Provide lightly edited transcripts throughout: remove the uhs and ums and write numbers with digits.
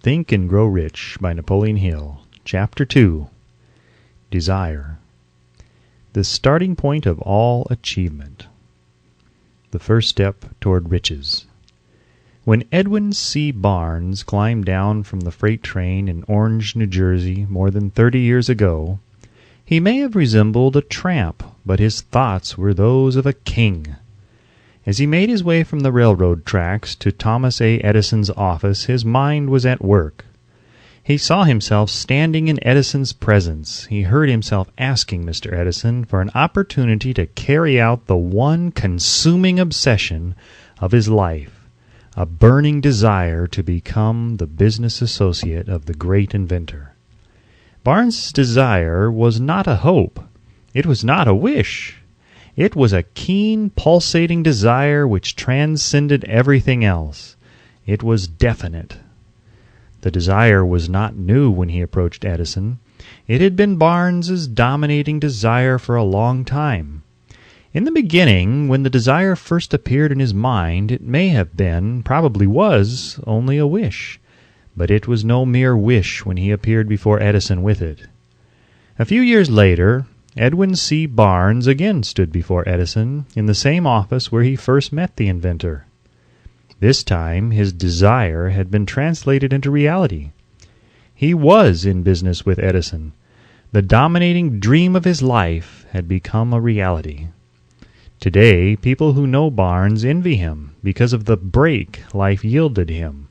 Think and Grow Rich by Napoleon Hill. Chapter 2. Desire. The starting point of all achievement. The first step toward riches. When Edwin C. Barnes climbed down from the freight train in Orange, New Jersey, more than 30 years ago, he may have resembled a tramp, but his thoughts were those of a king. As he made his way from the railroad tracks to Thomas A. Edison's office, his mind was at work. He saw himself standing in Edison's presence. He heard himself asking Mr. Edison for an opportunity to carry out the one consuming obsession of his life, a burning desire to become the business associate of the great inventor. Barnes' desire was not a hope. It was not a wish. It was a keen, pulsating desire which transcended everything else. It was definite. The desire was not new when he approached Edison. It had been Barnes's dominating desire for a long time. In the beginning, when the desire first appeared in his mind, it may have been, probably was, only a wish. But it was no mere wish when he appeared before Edison with it. A few years later, Edwin C. Barnes again stood before Edison in the same office where he first met the inventor. This time his desire had been translated into reality. He was in business with Edison. The dominating dream of his life had become a reality. Today, people who know Barnes envy him because of the break life yielded him.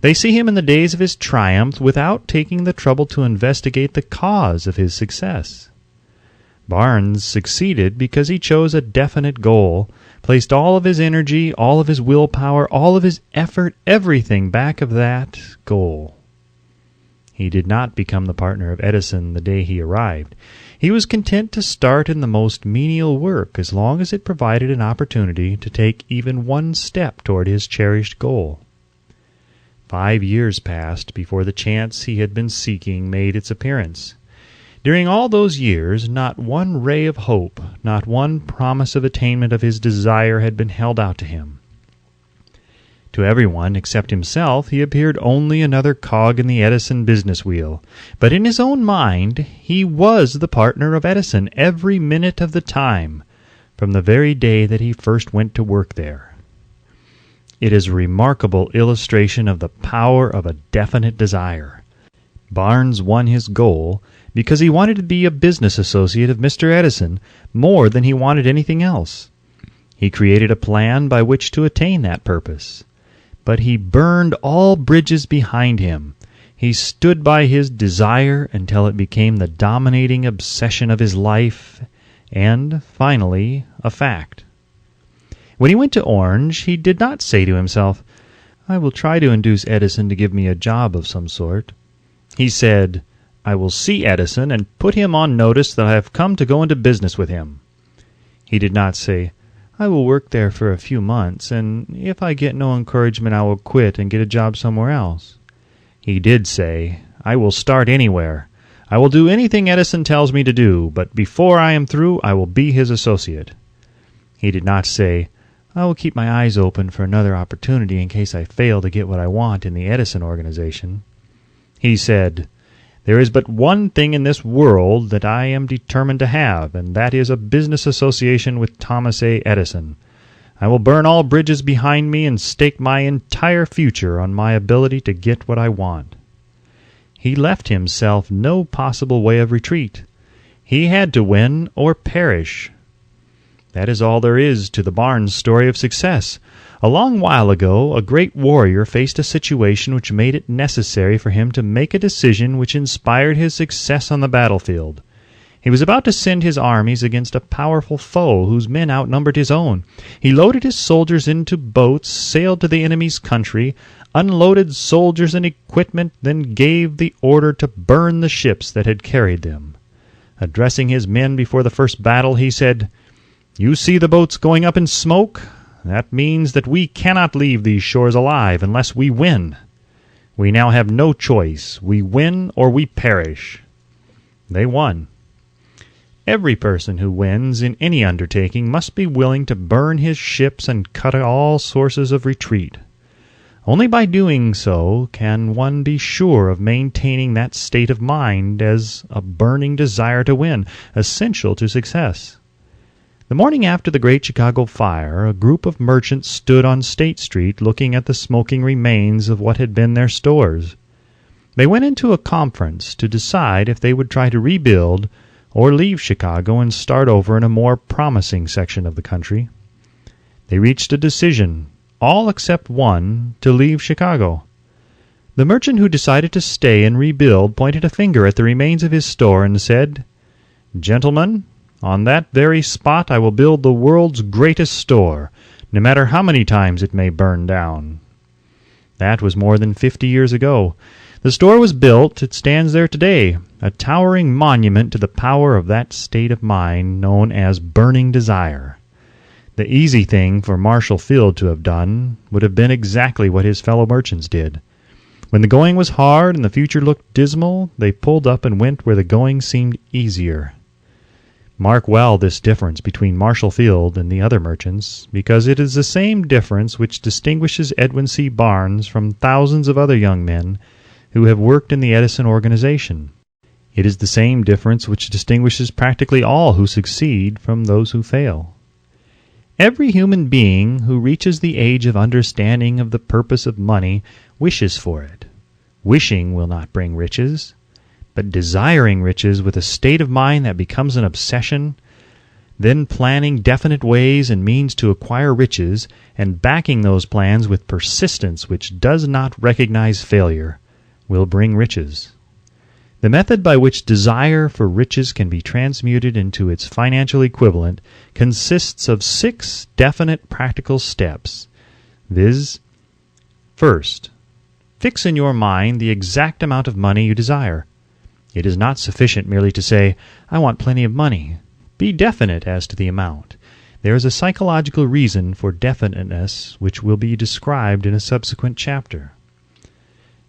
They see him in the days of his triumph without taking the trouble to investigate the cause of his success. Barnes succeeded because he chose a definite goal, placed all of his energy, all of his willpower, all of his effort, everything back of that goal. He did not become the partner of Edison the day he arrived. He was content to start in the most menial work as long as it provided an opportunity to take even one step toward his cherished goal. 5 years passed before the chance he had been seeking made its appearance. During all those years, not one ray of hope, not one promise of attainment of his desire had been held out to him. To everyone except himself, he appeared only another cog in the Edison business wheel. But in his own mind, he was the partner of Edison every minute of the time, from the very day that he first went to work there. It is a remarkable illustration of the power of a definite desire. Barnes won his goal because he wanted to be a business associate of Mr. Edison more than he wanted anything else. He created a plan by which to attain that purpose. But he burned all bridges behind him. He stood by his desire until it became the dominating obsession of his life and, finally, a fact. When he went to Orange, he did not say to himself, "I will try to induce Edison to give me a job of some sort." He said, "I will see Edison and put him on notice that I have come to go into business with him." He did not say, "I will work there for a few months, and if I get no encouragement I will quit and get a job somewhere else." He did say, "I will start anywhere. I will do anything Edison tells me to do, but before I am through I will be his associate." He did not say, "I will keep my eyes open for another opportunity in case I fail to get what I want in the Edison organization." He said, "There is but one thing in this world that I am determined to have, and that is a business association with Thomas A. Edison. I will burn all bridges behind me and stake my entire future on my ability to get what I want." He left himself no possible way of retreat. He had to win or perish. That is all there is to the Barnes story of success. A long while ago, a great warrior faced a situation which made it necessary for him to make a decision which inspired his success on the battlefield. He was about to send his armies against a powerful foe whose men outnumbered his own. He loaded his soldiers into boats, sailed to the enemy's country, unloaded soldiers and equipment, then gave the order to burn the ships that had carried them. Addressing his men before the first battle, he said, "You see the boats going up in smoke? That means that we cannot leave these shores alive unless we win. We now have no choice. We win or we perish." They won. Every person who wins in any undertaking must be willing to burn his ships and cut all sources of retreat. Only by doing so can one be sure of maintaining that state of mind as a burning desire to win, essential to success. The morning after the great Chicago fire, a group of merchants stood on State Street looking at the smoking remains of what had been their stores. They went into a conference to decide if they would try to rebuild or leave Chicago and start over in a more promising section of the country. They reached a decision, all except one, to leave Chicago. The merchant who decided to stay and rebuild pointed a finger at the remains of his store and said, "Gentlemen, on that very spot I will build the world's greatest store, no matter how many times it may burn down." That was more than 50 years ago. The store was built. It stands there today, a towering monument to the power of that state of mind known as burning desire. The easy thing for Marshall Field to have done would have been exactly what his fellow merchants did. When the going was hard and the future looked dismal, they pulled up and went where the going seemed easier. Mark well this difference between Marshall Field and the other merchants, because it is the same difference which distinguishes Edwin C. Barnes from thousands of other young men who have worked in the Edison organization. It is the same difference which distinguishes practically all who succeed from those who fail. Every human being who reaches the age of understanding of the purpose of money wishes for it. Wishing will not bring riches, but desiring riches with a state of mind that becomes an obsession, then planning definite ways and means to acquire riches, and backing those plans with persistence which does not recognize failure, will bring riches. The method by which desire for riches can be transmuted into its financial equivalent consists of 6 definite practical steps, viz. First, fix in your mind the exact amount of money you desire. It is not sufficient merely to say, "I want plenty of money." Be definite as to the amount. There is a psychological reason for definiteness which will be described in a subsequent chapter.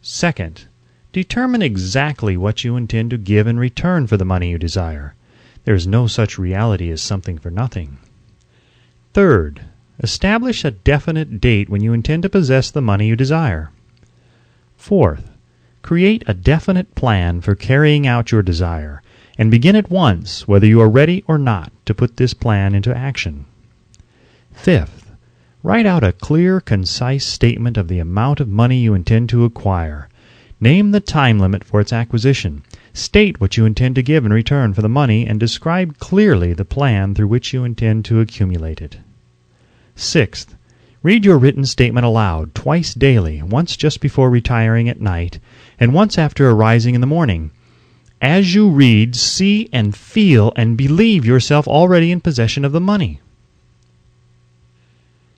Second, determine exactly what you intend to give in return for the money you desire. There is no such reality as something for nothing. Third, establish a definite date when you intend to possess the money you desire. Fourth, create a definite plan for carrying out your desire, and begin at once, whether you are ready or not, to put this plan into action. Fifth, write out a clear, concise statement of the amount of money you intend to acquire. Name the time limit for its acquisition. State what you intend to give in return for the money, and describe clearly the plan through which you intend to accumulate it. Sixth, read your written statement aloud twice daily, once just before retiring at night, and once after arising in the morning. As you read, see and feel and believe yourself already in possession of the money.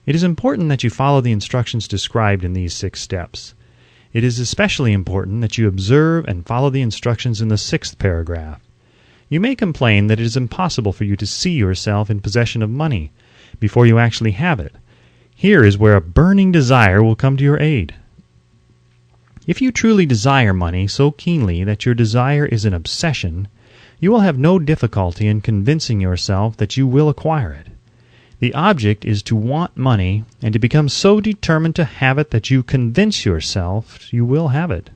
It is important that you follow the instructions described in these 6 steps. It is especially important that you observe and follow the instructions in the 6th paragraph. You may complain that it is impossible for you to see yourself in possession of money before you actually have it. Here is where a burning desire will come to your aid. If you truly desire money so keenly that your desire is an obsession, you will have no difficulty in convincing yourself that you will acquire it. The object is to want money and to become so determined to have it that you convince yourself you will have it.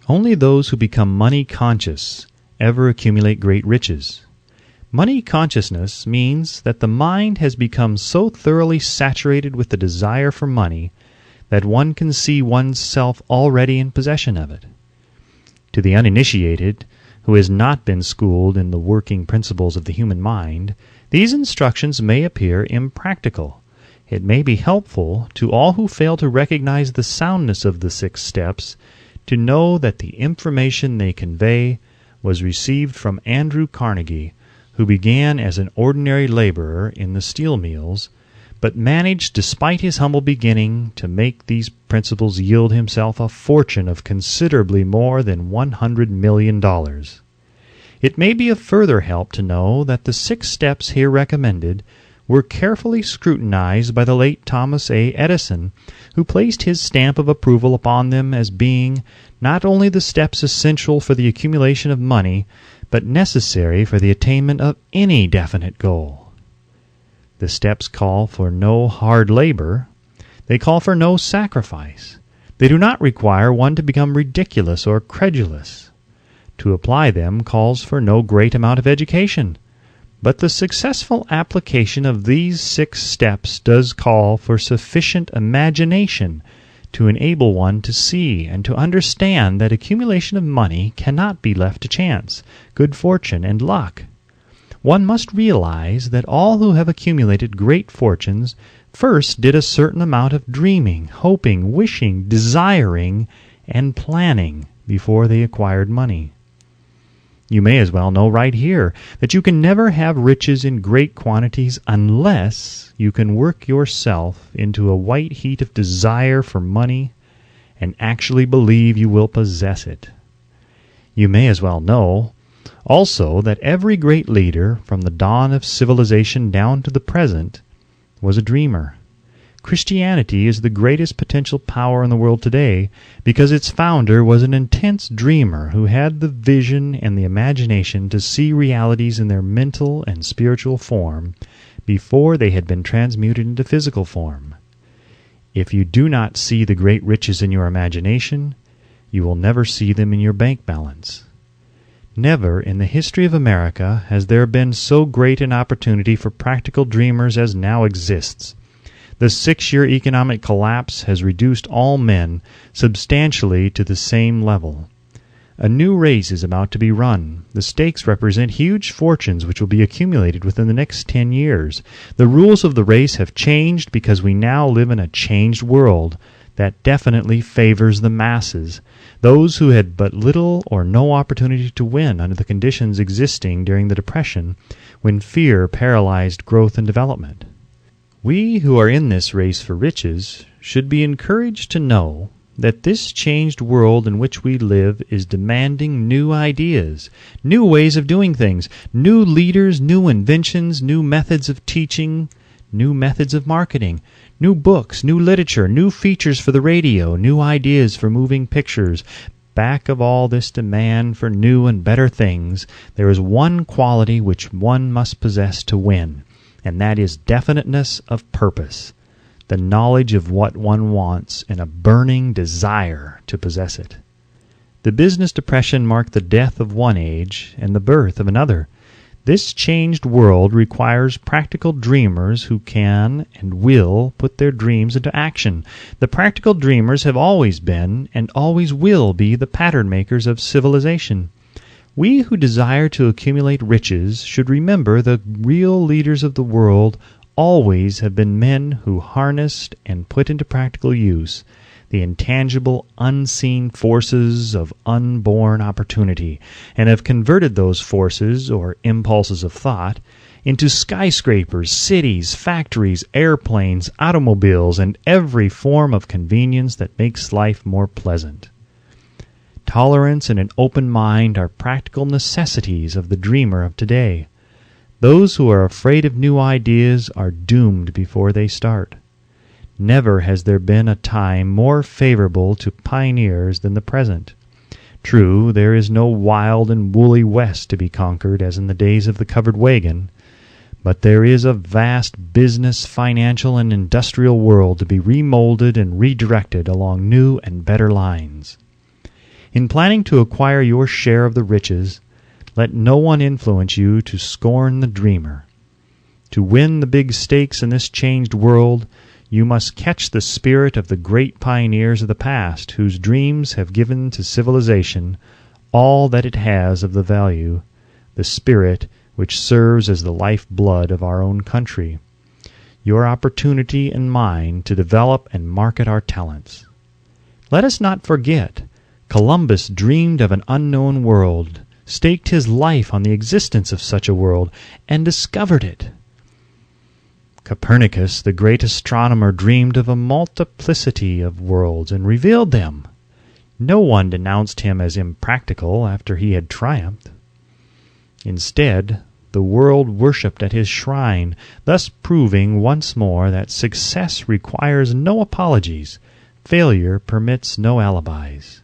Only those who become money conscious ever accumulate great riches. Money consciousness means that the mind has become so thoroughly saturated with the desire for money that one can see one's self already in possession of it. To the uninitiated, who has not been schooled in the working principles of the human mind, these instructions may appear impractical. It may be helpful to all who fail to recognize the soundness of the 6 steps to know that the information they convey was received from Andrew Carnegie, who began as an ordinary laborer in the steel mills, but managed, despite his humble beginning, to make these principles yield himself a fortune of considerably more than $100 million. It may be of further help to know that the 6 steps here recommended were carefully scrutinized by the late Thomas A. Edison, who placed his stamp of approval upon them as being not only the steps essential for the accumulation of money, but necessary for the attainment of any definite goal. The steps call for no hard labor. They call for no sacrifice. They do not require one to become ridiculous or credulous. To apply them calls for no great amount of education, but the successful application of these 6 steps does call for sufficient imagination to enable one to see and to understand that accumulation of money cannot be left to chance, good fortune, and luck. One must realize that all who have accumulated great fortunes first did a certain amount of dreaming, hoping, wishing, desiring, and planning before they acquired money. You may as well know right here that you can never have riches in great quantities unless you can work yourself into a white heat of desire for money and actually believe you will possess it. You may as well know also that every great leader from the dawn of civilization down to the present was a dreamer. Christianity is the greatest potential power in the world today because its founder was an intense dreamer who had the vision and the imagination to see realities in their mental and spiritual form before they had been transmuted into physical form. If you do not see the great riches in your imagination, you will never see them in your bank balance. Never in the history of America has there been so great an opportunity for practical dreamers as now exists. The 6-year economic collapse has reduced all men substantially to the same level. A new race is about to be run. The stakes represent huge fortunes which will be accumulated within the next 10 years. The rules of the race have changed because we now live in a changed world that definitely favors the masses, those who had but little or no opportunity to win under the conditions existing during the Depression, when fear paralyzed growth and development. We who are in this race for riches should be encouraged to know that this changed world in which we live is demanding new ideas, new ways of doing things, new leaders, new inventions, new methods of teaching, new methods of marketing, new books, new literature, new features for the radio, new ideas for moving pictures. Back of all this demand for new and better things, there is one quality which one must possess to win, and that is definiteness of purpose, the knowledge of what one wants, and a burning desire to possess it. The business depression marked the death of one age and the birth of another. This changed world requires practical dreamers who can and will put their dreams into action. The practical dreamers have always been and always will be the pattern makers of civilization. We who desire to accumulate riches should remember the real leaders of the world always have been men who harnessed and put into practical use the intangible, unseen forces of unborn opportunity, and have converted those forces, or impulses of thought, into skyscrapers, cities, factories, airplanes, automobiles, and every form of convenience that makes life more pleasant. Tolerance and an open mind are practical necessities of the dreamer of today. Those who are afraid of new ideas are doomed before they start. Never has there been a time more favorable to pioneers than the present. True, there is no wild and woolly West to be conquered as in the days of the covered wagon, but there is a vast business, financial, and industrial world to be remolded and redirected along new and better lines. In planning to acquire your share of the riches, let no one influence you to scorn the dreamer. To win the big stakes in this changed world, you must catch the spirit of the great pioneers of the past, whose dreams have given to civilization all that it has of the value, the spirit which serves as the life-blood of our own country. Your opportunity and mine to develop and market our talents. Let us not forget, Columbus dreamed of an unknown world, staked his life on the existence of such a world, and discovered it. Copernicus, the great astronomer, dreamed of a multiplicity of worlds and revealed them. No one denounced him as impractical after he had triumphed. Instead, the world worshipped at his shrine, thus proving once more that success requires no apologies, failure permits no alibis.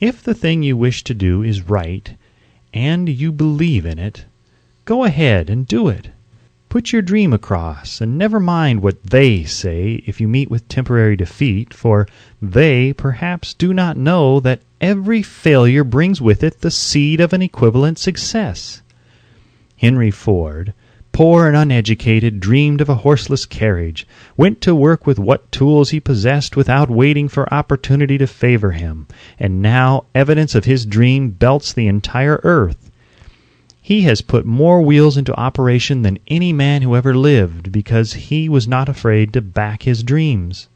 If the thing you wish to do is right, and you believe in it, go ahead and do it. Put your dream across, and never mind what they say if you meet with temporary defeat, for they perhaps do not know that every failure brings with it the seed of an equivalent success. Henry Ford, poor and uneducated, dreamed of a horseless carriage, went to work with what tools he possessed without waiting for opportunity to favor him, and now evidence of his dream belts the entire earth. He has put more wheels into operation than any man who ever lived, because he was not afraid to back his dreams.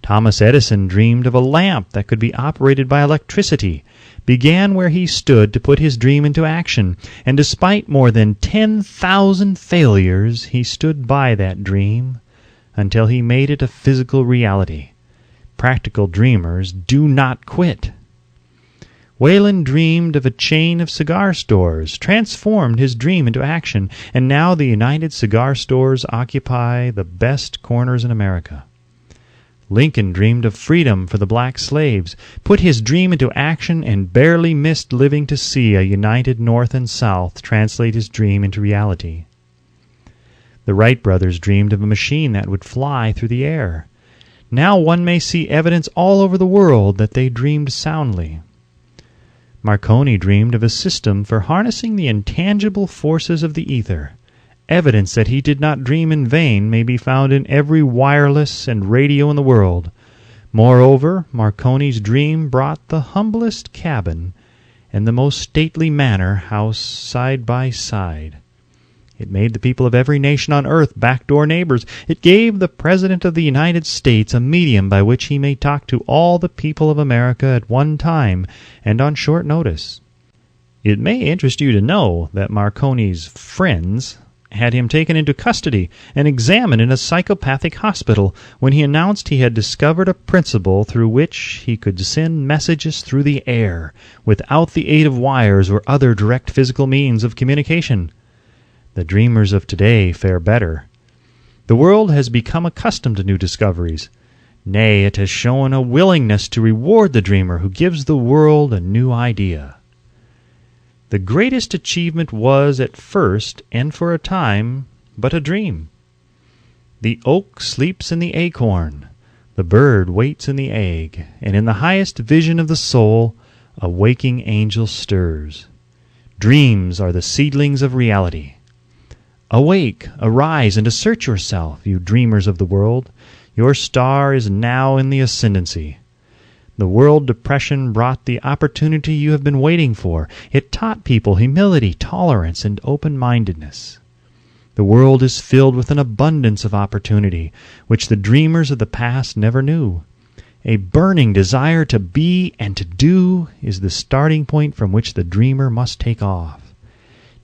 Thomas Edison dreamed of a lamp that could be operated by electricity, began where he stood to put his dream into action, and despite more than 10,000 failures, he stood by that dream until he made it a physical reality. Practical dreamers do not quit. Wayland dreamed of a chain of cigar stores, transformed his dream into action, and now the United Cigar Stores occupy the best corners in America. Lincoln dreamed of freedom for the black slaves, put his dream into action, and barely missed living to see a united North and South translate his dream into reality. The Wright brothers dreamed of a machine that would fly through the air. Now one may see evidence all over the world that they dreamed soundly. Marconi dreamed of a system for harnessing the intangible forces of the ether. Evidence that he did not dream in vain may be found in every wireless and radio in the world. Moreover, Marconi's dream brought the humblest cabin and the most stately manor house side by side. It made the people of every nation on earth backdoor neighbors. It gave the President of the United States a medium by which he may talk to all the people of America at one time and on short notice. It may interest you to know that Marconi's friends had him taken into custody and examined in a psychopathic hospital when he announced he had discovered a principle through which he could send messages through the air without the aid of wires or other direct physical means of communication. The dreamers of today fare better. The world has become accustomed to new discoveries. Nay, it has shown a willingness to reward the dreamer who gives the world a new idea. The greatest achievement was at first, and for a time, but a dream. The oak sleeps in the acorn, the bird waits in the egg, and in the highest vision of the soul, a waking angel stirs. Dreams are the seedlings of reality. Awake, arise, and assert yourself, you dreamers of the world. Your star is now in the ascendancy. The world depression brought the opportunity you have been waiting for. It taught people humility, tolerance, and open-mindedness. The world is filled with an abundance of opportunity, which the dreamers of the past never knew. A burning desire to be and to do is the starting point from which the dreamer must take off.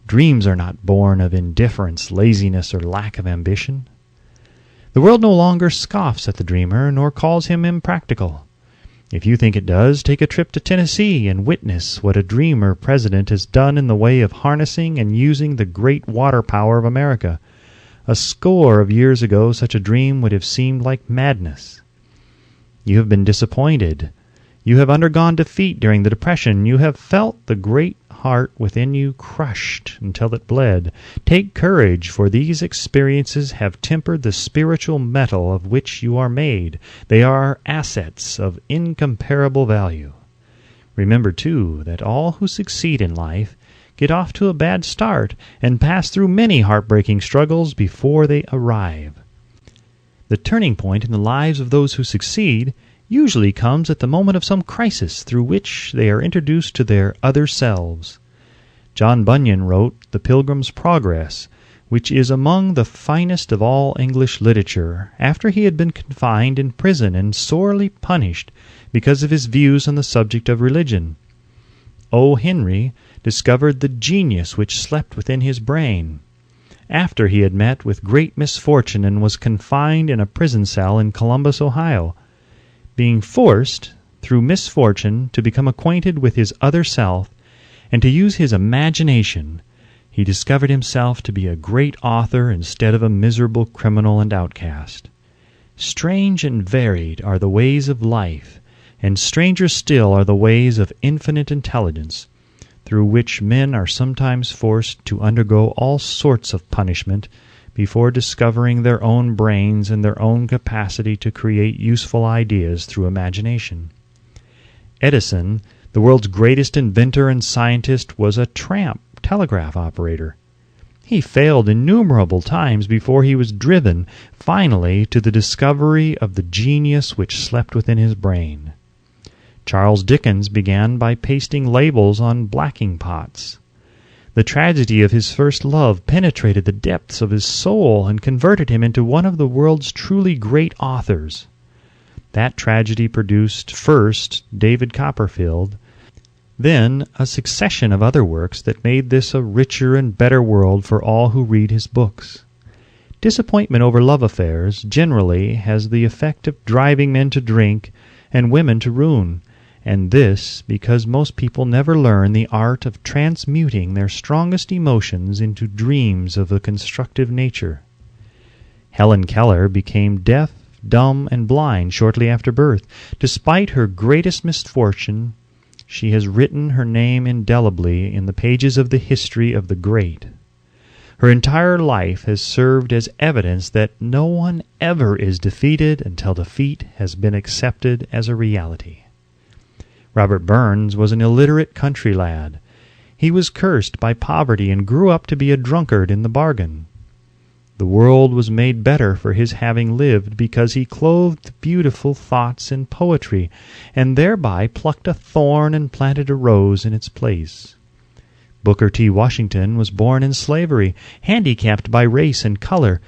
Dreams are not born of indifference, laziness, or lack of ambition. The world no longer scoffs at the dreamer, nor calls him impractical. If you think it does, take a trip to Tennessee and witness what a dreamer president has done in the way of harnessing and using the great water power of America. A score of years ago, such a dream would have seemed like madness. You have been disappointed. You have undergone defeat during the Depression. You have felt the great heart within you crushed until it bled. Take courage, for these experiences have tempered the spiritual metal of which you are made. They are assets of incomparable value. Remember, too, that all who succeed in life get off to a bad start and pass through many heartbreaking struggles before they arrive. The turning point in the lives of those who succeed usually comes at the moment of some crisis through which they are introduced to their other selves. John Bunyan wrote The Pilgrim's Progress, which is among the finest of all English literature, after he had been confined in prison and sorely punished because of his views on the subject of religion. O. Henry discovered the genius which slept within his brain, after he had met with great misfortune and was confined in a prison cell in Columbus, Ohio. Being forced, through misfortune, to become acquainted with his other self, and to use his imagination, he discovered himself to be a great author instead of a miserable criminal and outcast. Strange and varied are the ways of life, and stranger still are the ways of infinite intelligence, through which men are sometimes forced to undergo all sorts of punishment before discovering their own brains and their own capacity to create useful ideas through imagination. Edison, the world's greatest inventor and scientist, was a tramp telegraph operator. He failed innumerable times before he was driven, finally, to the discovery of the genius which slept within his brain. Charles Dickens began by pasting labels on blacking pots. The tragedy of his first love penetrated the depths of his soul and converted him into one of the world's truly great authors. That tragedy produced, first, David Copperfield, then a succession of other works that made this a richer and better world for all who read his books. Disappointment over love affairs generally has the effect of driving men to drink and women to ruin, and this because most people never learn the art of transmuting their strongest emotions into dreams of a constructive nature. Helen Keller became deaf, dumb, and blind shortly after birth. Despite her greatest misfortune, she has written her name indelibly in the pages of the history of the great. Her entire life has served as evidence that no one ever is defeated until defeat has been accepted as a reality. Robert Burns was an illiterate country lad. He was cursed by poverty and grew up to be a drunkard in the bargain. The world was made better for his having lived because he clothed beautiful thoughts in poetry, and thereby plucked a thorn and planted a rose in its place. Booker T. Washington was born in slavery, handicapped by race and color.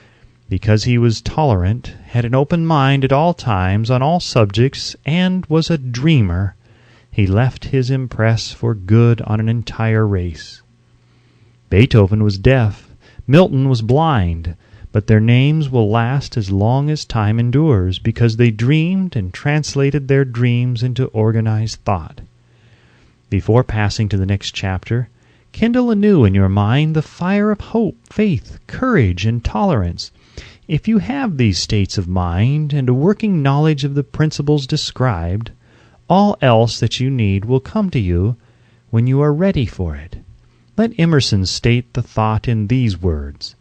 Because he was tolerant, had an open mind at all times on all subjects, and was a dreamer, he left his impress for good on an entire race. Beethoven was deaf, Milton was blind, but their names will last as long as time endures, because they dreamed and translated their dreams into organized thought. Before passing to the next chapter, kindle anew in your mind the fire of hope, faith, courage, and tolerance. If you have these states of mind and a working knowledge of the principles described, all else that you need will come to you when you are ready for it. Let Emerson state the thought in these words: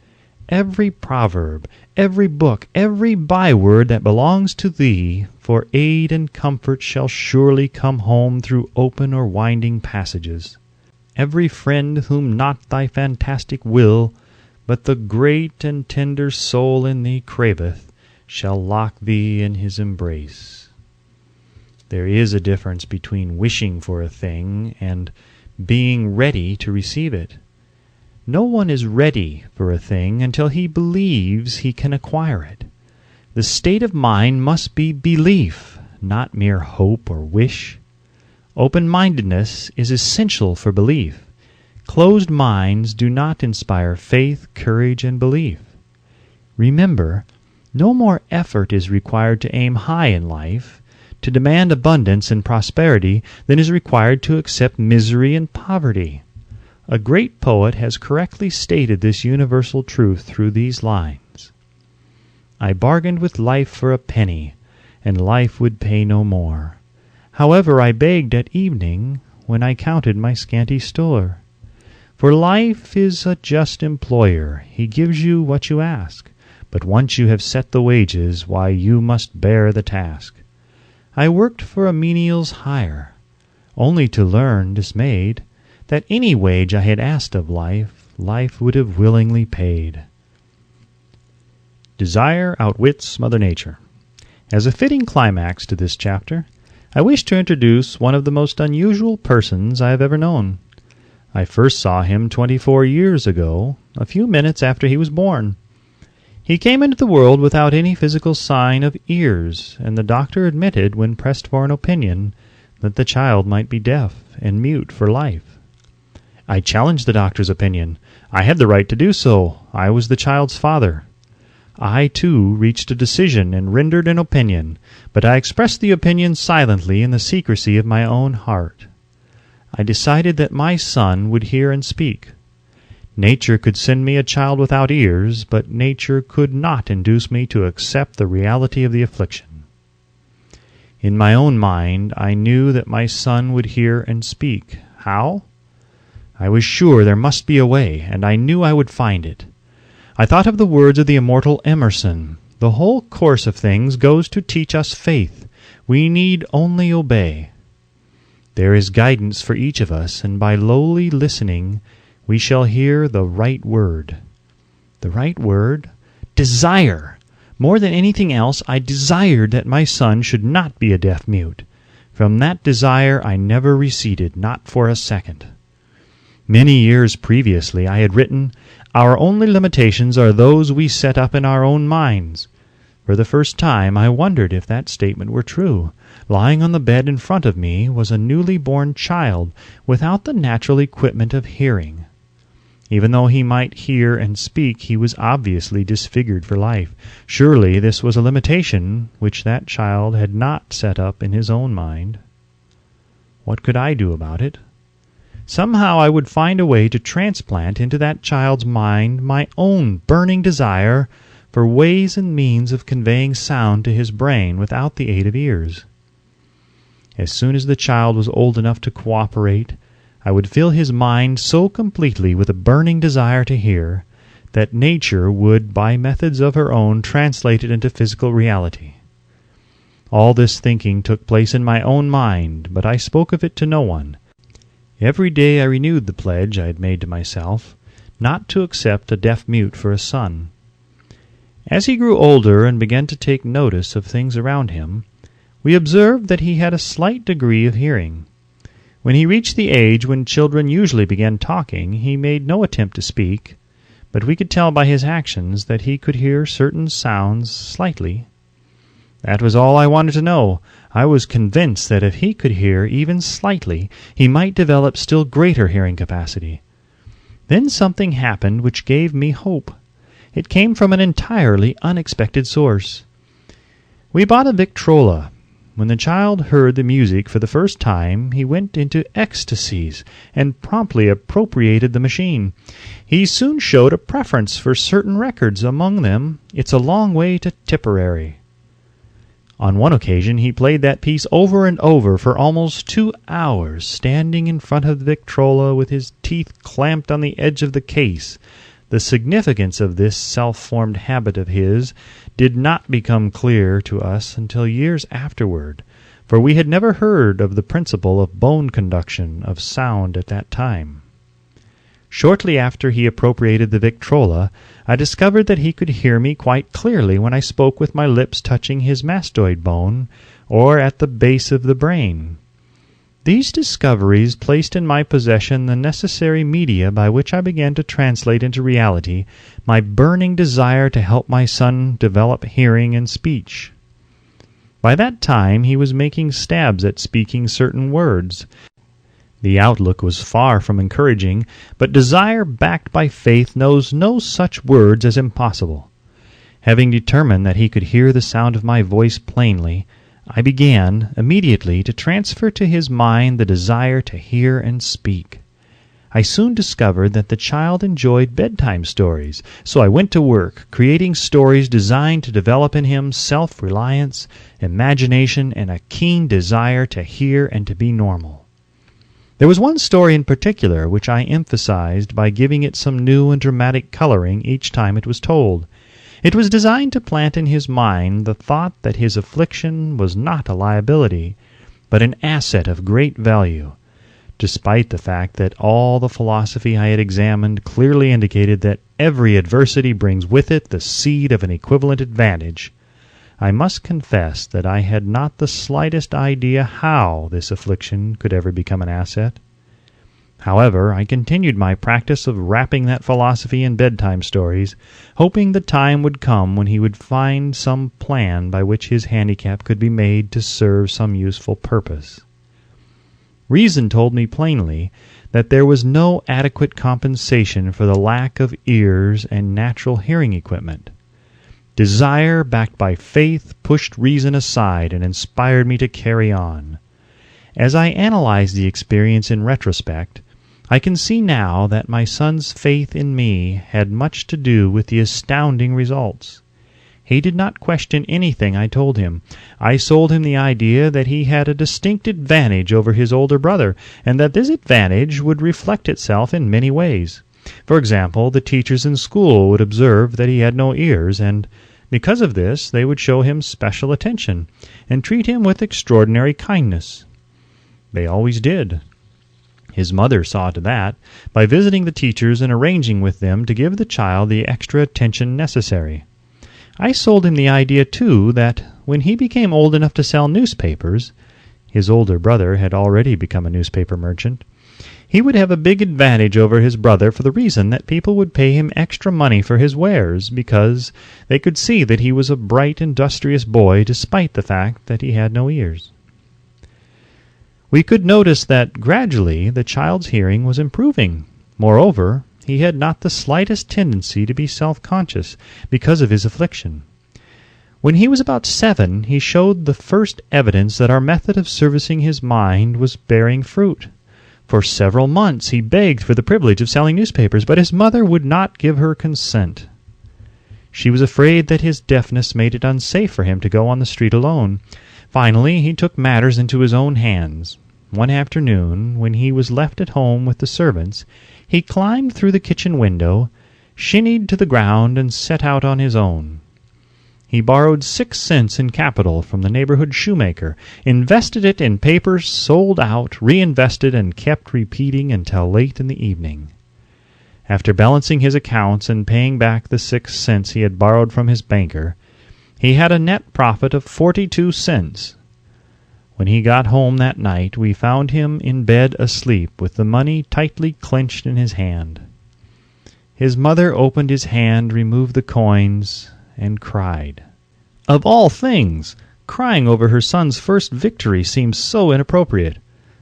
"Every proverb, every book, every byword that belongs to thee, for aid and comfort shall surely come home through open or winding passages. Every friend whom not thy fantastic will, but the great and tender soul in thee craveth, shall lock thee in his embrace." There is a difference between wishing for a thing and being ready to receive it. No one is ready for a thing until he believes he can acquire it. The state of mind must be belief, not mere hope or wish. Open-mindedness is essential for belief. Closed minds do not inspire faith, courage, and belief. Remember, no more effort is required to aim high in life, to demand abundance and prosperity, than is required to accept misery and poverty. A great poet has correctly stated this universal truth through these lines: "I bargained with life for a penny, and life would pay no more. However, I begged at evening, when I counted my scanty store. For life is a just employer, he gives you what you ask, but once you have set the wages, why, you must bear the task. I worked for a menial's hire, only to learn, dismayed, that any wage I had asked of life, life would have willingly paid." Desire outwits Mother Nature. As a fitting climax to this chapter, I wish to introduce one of the most unusual persons I have ever known. I first saw him 24 years ago, a few minutes after he was born. He came into the world without any physical sign of ears, and the doctor admitted, when pressed for an opinion, that the child might be deaf and mute for life. I challenged the doctor's opinion. I had the right to do so. I was the child's father. I, too, reached a decision and rendered an opinion, but I expressed the opinion silently in the secrecy of my own heart. I decided that my son would hear and speak. Nature could send me a child without ears, but nature could not induce me to accept the reality of the affliction. In my own mind, I knew that my son would hear and speak. How? I was sure there must be a way, and I knew I would find it. I thought of the words of the immortal Emerson. The whole course of things goes to teach us faith. We need only obey. There is guidance for each of us, and by lowly listening we shall hear the right word. The right word? Desire! More than anything else, I desired that my son should not be a deaf-mute. From that desire I never receded, not for a second. Many years previously I had written, "Our only limitations are those we set up in our own minds." For the first time I wondered if that statement were true. Lying on the bed in front of me was a newly born child without the natural equipment of hearing. Even though he might hear and speak, he was obviously disfigured for life. Surely this was a limitation which that child had not set up in his own mind. What could I do about it? Somehow I would find a way to transplant into that child's mind my own burning desire for ways and means of conveying sound to his brain without the aid of ears. As soon as the child was old enough to cooperate, I would fill his mind so completely with a burning desire to hear that nature would, by methods of her own, translate it into physical reality. All this thinking took place in my own mind, but I spoke of it to no one. Every day I renewed the pledge I had made to myself, not to accept a deaf-mute for a son. As he grew older and began to take notice of things around him, we observed that he had a slight degree of hearing. When he reached the age when children usually begin talking, he made no attempt to speak, but we could tell by his actions that he could hear certain sounds slightly. That was all I wanted to know. I was convinced that if he could hear even slightly, he might develop still greater hearing capacity. Then something happened which gave me hope. It came from an entirely unexpected source. We bought a Victrola. When the child heard the music for the first time, he went into ecstasies and promptly appropriated the machine. He soon showed a preference for certain records, among them "It's a Long Way to Tipperary." On one occasion he played that piece over and over for almost 2 hours, standing in front of the Victrola with his teeth clamped on the edge of the case. The significance of this self-formed habit of his did not become clear to us until years afterward, for we had never heard of the principle of bone conduction of sound at that time. Shortly after he appropriated the Victrola, I discovered that he could hear me quite clearly when I spoke with my lips touching his mastoid bone, or at the base of the brain. These discoveries placed in my possession the necessary media by which I began to translate into reality my burning desire to help my son develop hearing and speech. By that time he was making stabs at speaking certain words. The outlook was far from encouraging, but desire backed by faith knows no such words as impossible. Having determined that he could hear the sound of my voice plainly, I began immediately to transfer to his mind the desire to hear and speak. I soon discovered that the child enjoyed bedtime stories, so I went to work creating stories designed to develop in him self-reliance, imagination, and a keen desire to hear and to be normal. There was one story in particular which I emphasized by giving it some new and dramatic coloring each time it was told. It was designed to plant in his mind the thought that his affliction was not a liability, but an asset of great value, despite the fact that all the philosophy I had examined clearly indicated that every adversity brings with it the seed of an equivalent advantage. I must confess that I had not the slightest idea how this affliction could ever become an asset. However, I continued my practice of wrapping that philosophy in bedtime stories, hoping the time would come when he would find some plan by which his handicap could be made to serve some useful purpose. Reason told me plainly that there was no adequate compensation for the lack of ears and natural hearing equipment. Desire, backed by faith, pushed reason aside and inspired me to carry on. As I analyze the experience in retrospect, I can see now that my son's faith in me had much to do with the astounding results. He did not question anything I told him. I sold him the idea that he had a distinct advantage over his older brother, and that this advantage would reflect itself in many ways. For example, the teachers in school would observe that he had no ears, and because of this they would show him special attention and treat him with extraordinary kindness. They always did. His mother saw to that by visiting the teachers and arranging with them to give the child the extra attention necessary. I sold him the idea, too, that when he became old enough to sell newspapers — his older brother had already become a newspaper merchant — he would have a big advantage over his brother for the reason that people would pay him extra money for his wares because they could see that he was a bright, industrious boy despite the fact that he had no ears. We could notice that gradually the child's hearing was improving. Moreover, he had not the slightest tendency to be self-conscious because of his affliction. When he was about 7, he showed the first evidence that our method of servicing his mind was bearing fruit. For several months he begged for the privilege of selling newspapers, but his mother would not give her consent. She was afraid that his deafness made it unsafe for him to go on the street alone. Finally, he took matters into his own hands. One afternoon, when he was left at home with the servants, he climbed through the kitchen window, shinnied to the ground, and set out on his own. He borrowed 6 cents in capital from the neighborhood shoemaker, invested it in papers, sold out, reinvested, and kept repeating until late in the evening. After balancing his accounts and paying back the 6 cents he had borrowed from his banker, he had a net profit of 42 cents. When he got home that night, we found him in bed asleep with the money tightly clenched in his hand. His mother opened his hand, removed the coins, and cried. Of all things, crying over her son's first victory seemed so inappropriate.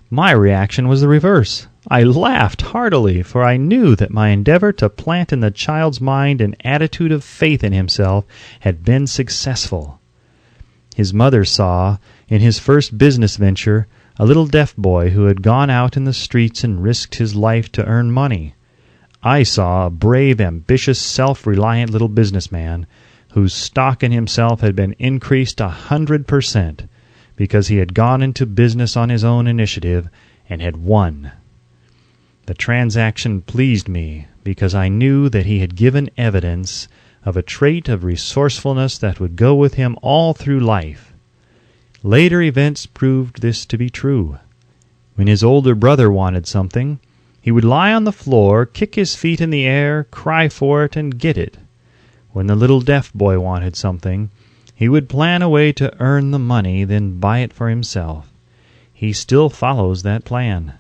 My reaction was the reverse. I laughed heartily, for I knew that my endeavor to plant in the child's mind an attitude of faith in himself had been successful. His mother saw, in his first business venture, a little deaf boy who had gone out in the streets and risked his life to earn money. I saw a brave, ambitious, self-reliant little businessman whose stock in himself had been increased 100% because he had gone into business on his own initiative and had won. The transaction pleased me because I knew that he had given evidence of a trait of resourcefulness that would go with him all through life. Later events proved this to be true. When his older brother wanted something, he would lie on the floor, kick his feet in the air, cry for it, and get it. When the little deaf boy wanted something, he would plan a way to earn the money, then buy it for himself. He still follows that plan.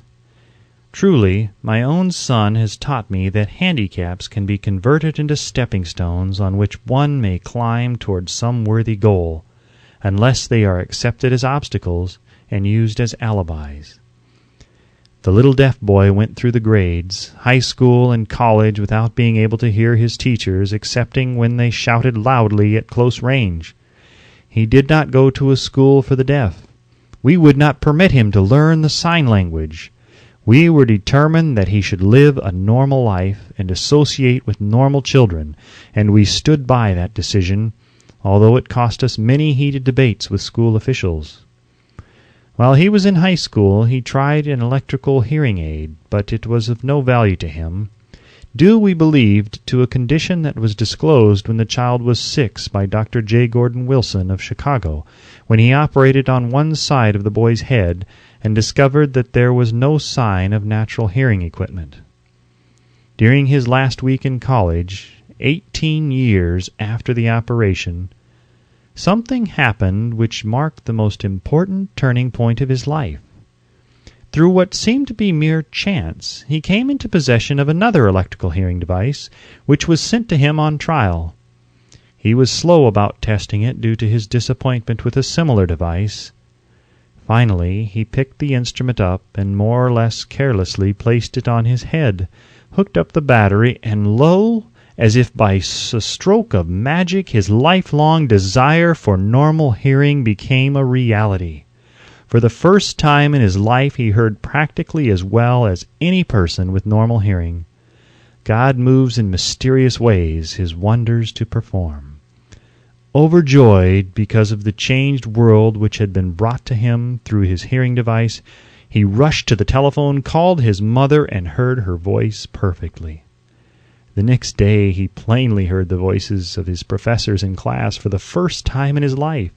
Truly, my own son has taught me that handicaps can be converted into stepping stones on which one may climb toward some worthy goal, unless they are accepted as obstacles and used as alibis. The little deaf boy went through the grades, high school and college, without being able to hear his teachers excepting when they shouted loudly at close range. He did not go to a school for the deaf. We would not permit him to learn the sign language. We were determined that he should live a normal life and associate with normal children, and we stood by that decision, although it cost us many heated debates with school officials. While he was in high school, he tried an electrical hearing aid, but it was of no value to him, due, we believed, to a condition that was disclosed when the child was 6 by Dr. J. Gordon Wilson of Chicago, when he operated on one side of the boy's head and discovered that there was no sign of natural hearing equipment. During his last week in college, 18 years after the operation, something happened which marked the most important turning point of his life. Through what seemed to be mere chance, he came into possession of another electrical hearing device, which was sent to him on trial. He was slow about testing it due to his disappointment with a similar device. Finally, he picked the instrument up and more or less carelessly placed it on his head, hooked up the battery, and lo, as if by a stroke of magic, his lifelong desire for normal hearing became a reality. For the first time in his life, he heard practically as well as any person with normal hearing. God moves in mysterious ways his wonders to perform. Overjoyed because of the changed world which had been brought to him through his hearing device, he rushed to the telephone, called his mother, and heard her voice perfectly. The next day he plainly heard the voices of his professors in class for the first time in his life.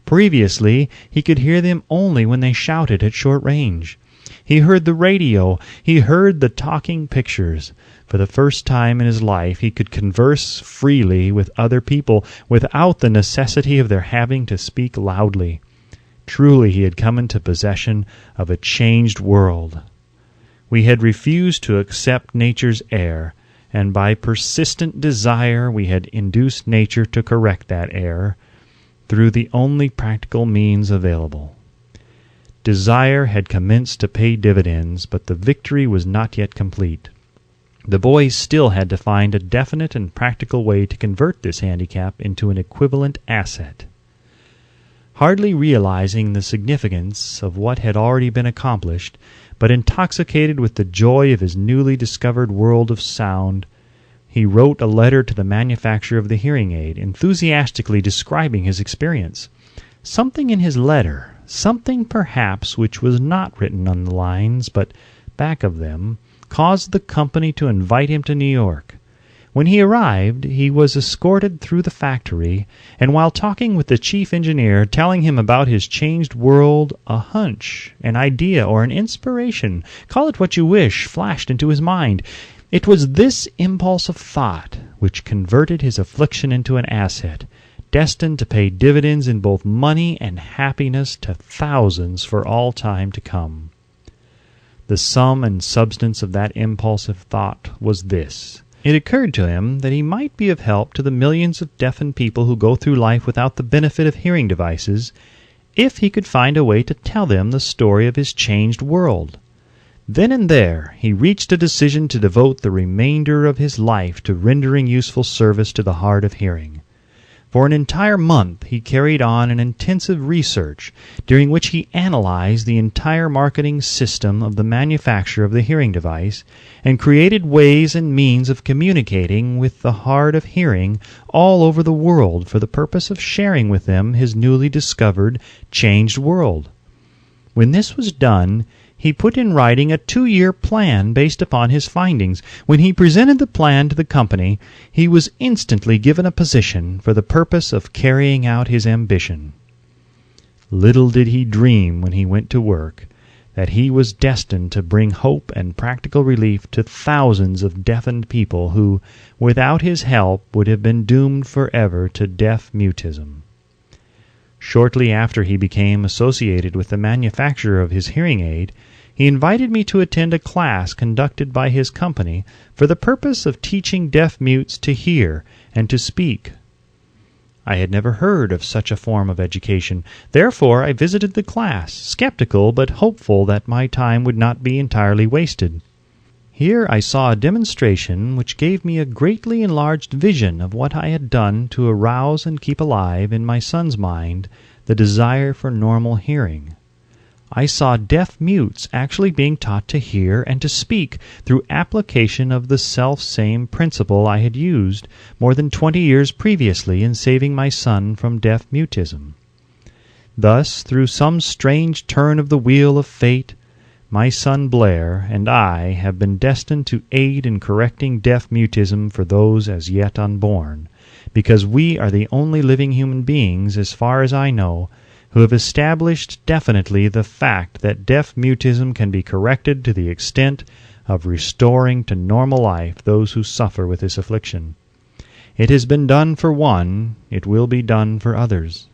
Previously, he could hear them only when they shouted at short range. He heard the radio. He heard the talking pictures. For the first time in his life, he could converse freely with other people without the necessity of their having to speak loudly. Truly, he had come into possession of a changed world. We had refused to accept nature's error, and by persistent desire we had induced nature to correct that error through the only practical means available. Desire had commenced to pay dividends, but the victory was not yet complete. The boys still had to find a definite and practical way to convert this handicap into an equivalent asset. Hardly realizing the significance of what had already been accomplished, but intoxicated with the joy of his newly discovered world of sound, he wrote a letter to the manufacturer of the hearing aid, enthusiastically describing his experience. Something in his letter, something perhaps which was not written on the lines, but back of them, caused the company to invite him to New York. When he arrived, he was escorted through the factory, and while talking with the chief engineer, telling him about his changed world, a hunch, an idea, or an inspiration, call it what you wish, flashed into his mind. It was this impulse of thought which converted his affliction into an asset, destined to pay dividends in both money and happiness to thousands for all time to come. The sum and substance of that impulsive thought was this. It occurred to him that he might be of help to the millions of deafened people who go through life without the benefit of hearing devices, if he could find a way to tell them the story of his changed world. Then and there he reached a decision to devote the remainder of his life to rendering useful service to the hard of hearing. For an entire month he carried on an intensive research, during which he analyzed the entire marketing system of the manufacture of the hearing device, and created ways and means of communicating with the hard of hearing all over the world for the purpose of sharing with them his newly discovered, changed world. When this was done, he put in writing a 2-year plan based upon his findings. When he presented the plan to the company, he was instantly given a position for the purpose of carrying out his ambition. Little did he dream when he went to work that he was destined to bring hope and practical relief to thousands of deafened people who, without his help, would have been doomed forever to deaf mutism. Shortly after he became associated with the manufacturer of his hearing aid, he invited me to attend a class conducted by his company for the purpose of teaching deaf mutes to hear and to speak. I had never heard of such a form of education. Therefore I visited the class, skeptical but hopeful that my time would not be entirely wasted. Here I saw a demonstration which gave me a greatly enlarged vision of what I had done to arouse and keep alive in my son's mind the desire for normal hearing. I saw deaf mutes actually being taught to hear and to speak through application of the self-same principle I had used more than 20 years previously in saving my son from deaf mutism. Thus, through some strange turn of the wheel of fate, my son Blair and I have been destined to aid in correcting deaf mutism for those as yet unborn, because we are the only living human beings, as far as I know, who have established definitely the fact that deaf mutism can be corrected to the extent of restoring to normal life those who suffer with this affliction. It has been done for one, it will be done for others.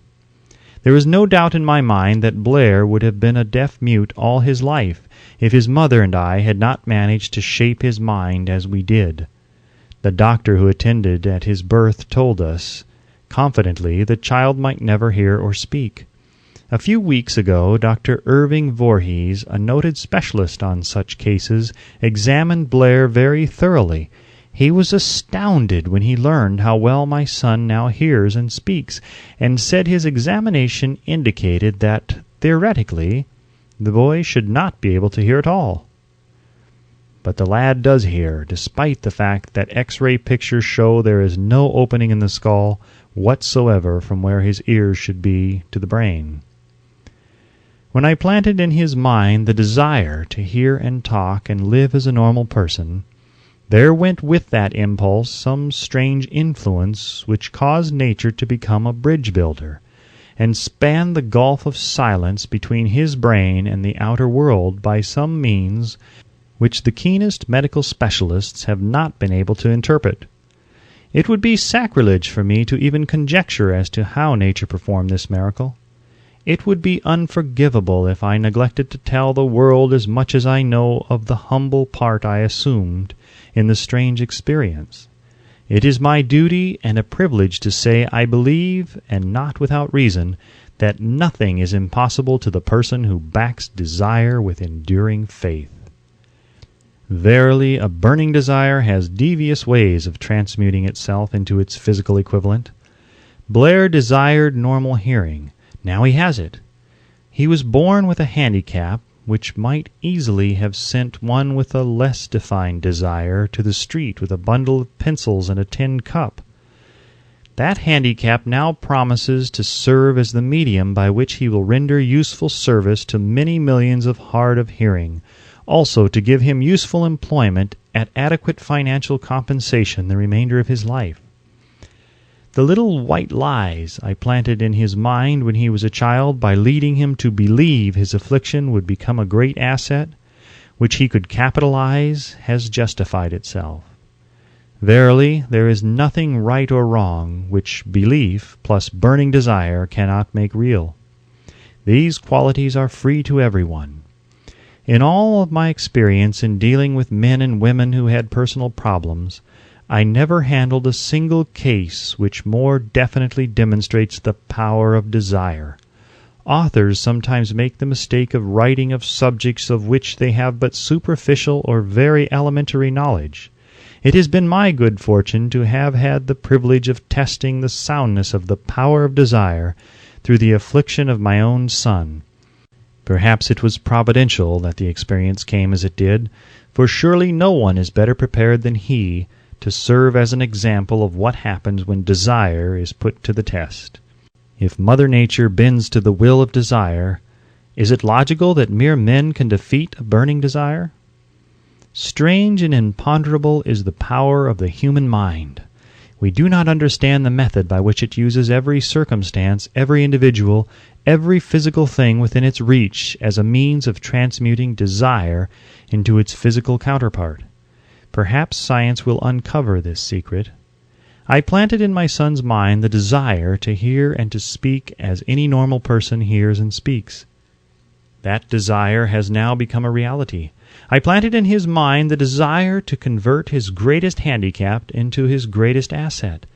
There is no doubt in my mind that Blair would have been a deaf mute all his life if his mother and I had not managed to shape his mind as we did. The doctor who attended at his birth told us, confidently, the child might never hear or speak. A few weeks ago, Dr. Irving Voorhees, a noted specialist on such cases, examined Blair very thoroughly. He was astounded when he learned how well my son now hears and speaks, and said his examination indicated that, theoretically, the boy should not be able to hear at all. But the lad does hear, despite the fact that X-ray pictures show there is no opening in the skull whatsoever from where his ears should be to the brain. When I planted in his mind the desire to hear and talk and live as a normal person, There went with that impulse some strange influence which caused nature to become a bridge builder, and span the gulf of silence between his brain and the outer world by some means which the keenest medical specialists have not been able to interpret. It would be sacrilege for me to even conjecture as to how nature performed this miracle. It would be unforgivable if I neglected to tell the world as much as I know of the humble part I assumed in the strange experience. It is my duty and a privilege to say I believe, and not without reason, that nothing is impossible to the person who backs desire with enduring faith. Verily, a burning desire has devious ways of transmuting itself into its physical equivalent. Blair desired normal hearing. Now he has it. He was born with a handicap which might easily have sent one with a less defined desire to the street with a bundle of pencils and a tin cup. That handicap now promises to serve as the medium by which he will render useful service to many millions of hard of hearing, also to give him useful employment at adequate financial compensation the remainder of his life. The little white lies I planted in his mind when he was a child by leading him to believe his affliction would become a great asset, which he could capitalize, has justified itself. Verily, there is nothing right or wrong which belief plus burning desire cannot make real. These qualities are free to everyone. In all of my experience in dealing with men and women who had personal problems, I never handled a single case which more definitely demonstrates the power of desire. Authors sometimes make the mistake of writing of subjects of which they have but superficial or very elementary knowledge. It has been my good fortune to have had the privilege of testing the soundness of the power of desire through the affliction of my own son. Perhaps it was providential that the experience came as it did, for surely no one is better prepared than he to serve as an example of what happens when desire is put to the test. If Mother Nature bends to the will of desire, is it logical that mere men can defeat a burning desire? Strange and imponderable is the power of the human mind. We do not understand the method by which it uses every circumstance, every individual, every physical thing within its reach as a means of transmuting desire into its physical counterpart. Perhaps science will uncover this secret. I planted in my son's mind the desire to hear and to speak as any normal person hears and speaks. That desire has now become a reality. I planted in his mind the desire to convert his greatest handicap into his greatest asset.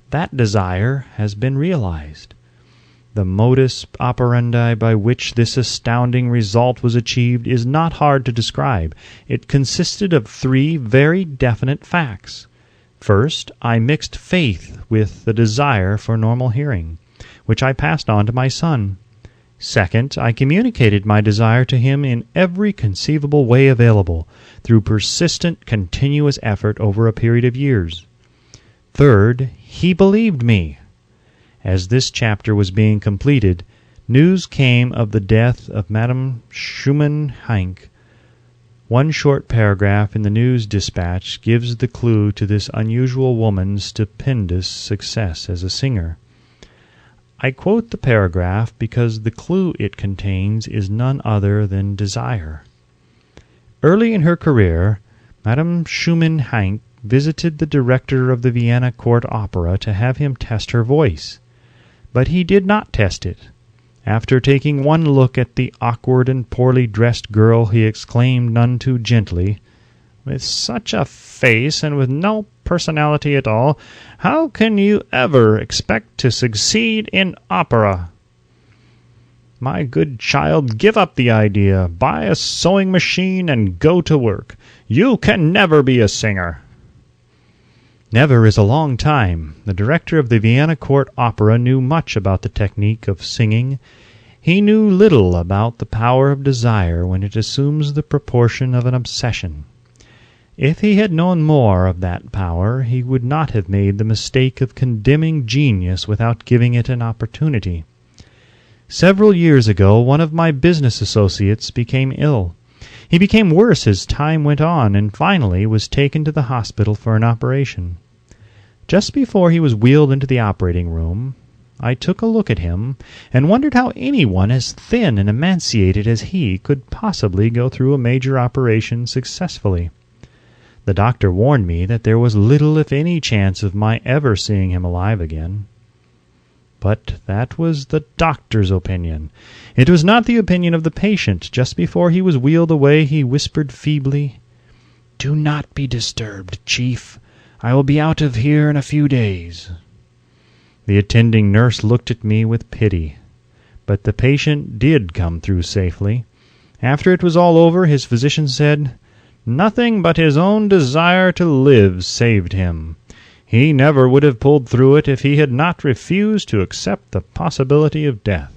That desire has been realized. The modus operandi by which this astounding result was achieved is not hard to describe. It consisted of three very definite facts. First, I mixed faith with the desire for normal hearing, which I passed on to my son. Second, I communicated my desire to him in every conceivable way available, through persistent, continuous effort over a period of years. Third, he believed me. As this chapter was being completed, news came of the death of Madame Schumann Heink. One short paragraph in the news dispatch gives the clue to this unusual woman's stupendous success as a singer. I quote the paragraph because the clue it contains is none other than desire. Early in her career, Madame Schumann Heink visited the director of the Vienna Court Opera to have him test her voice. But he did not test it. After taking one look at the awkward and poorly dressed girl, he exclaimed none too gently, "With such a face and with no personality at all, how can you ever expect to succeed in opera? My good child, give up the idea, buy a sewing machine and go to work. You can never be a singer." Never is a long time. The director of the Vienna Court Opera knew much about the technique of singing. He knew little about the power of desire when it assumes the proportion of an obsession. If he had known more of that power, he would not have made the mistake of condemning genius without giving it an opportunity. Several years ago, one of my business associates became ill. He became worse as time went on and finally was taken to the hospital for an operation. Just before he was wheeled into the operating room, I took a look at him and wondered how anyone as thin and emaciated as he could possibly go through a major operation successfully. The doctor warned me that there was little if any chance of my ever seeing him alive again. But that was the doctor's opinion. It was not the opinion of the patient. Just before he was wheeled away, he whispered feebly, "Do not be disturbed, Chief. I will be out of here in a few days." The attending nurse looked at me with pity. But the patient did come through safely. After it was all over, his physician said, "Nothing but his own desire to live saved him. He never would have pulled through it if he had not refused to accept the possibility of death."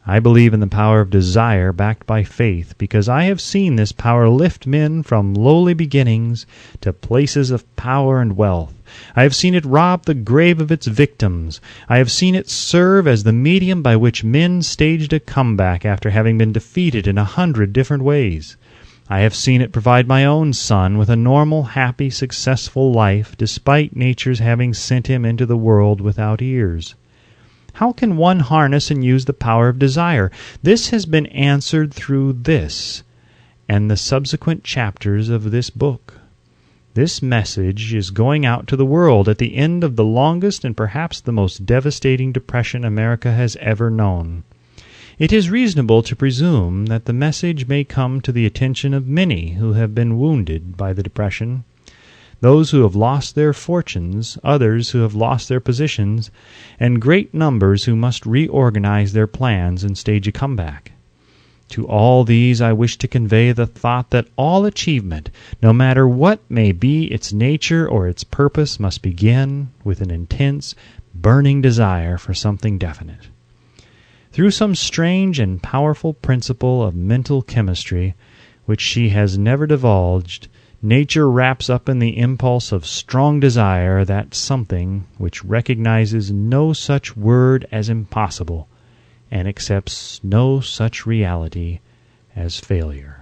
I believe in the power of desire backed by faith because I have seen this power lift men from lowly beginnings to places of power and wealth. I have seen it rob the grave of its victims. I have seen it serve as the medium by which men staged a comeback after having been defeated in 100 different ways. I have seen it provide my own son with a normal, happy, successful life despite nature's having sent him into the world without ears. How can one harness and use the power of desire? This has been answered through this and the subsequent chapters of this book. This message is going out to the world at the end of the longest and perhaps the most devastating depression America has ever known. It is reasonable to presume that the message may come to the attention of many who have been wounded by the depression, those who have lost their fortunes, others who have lost their positions, and great numbers who must reorganize their plans and stage a comeback. To all these I wish to convey the thought that all achievement, no matter what may be its nature or its purpose, must begin with an intense, burning desire for something definite. Through some strange and powerful principle of mental chemistry, which she has never divulged, nature wraps up in the impulse of strong desire that something which recognizes no such word as impossible and accepts no such reality as failure.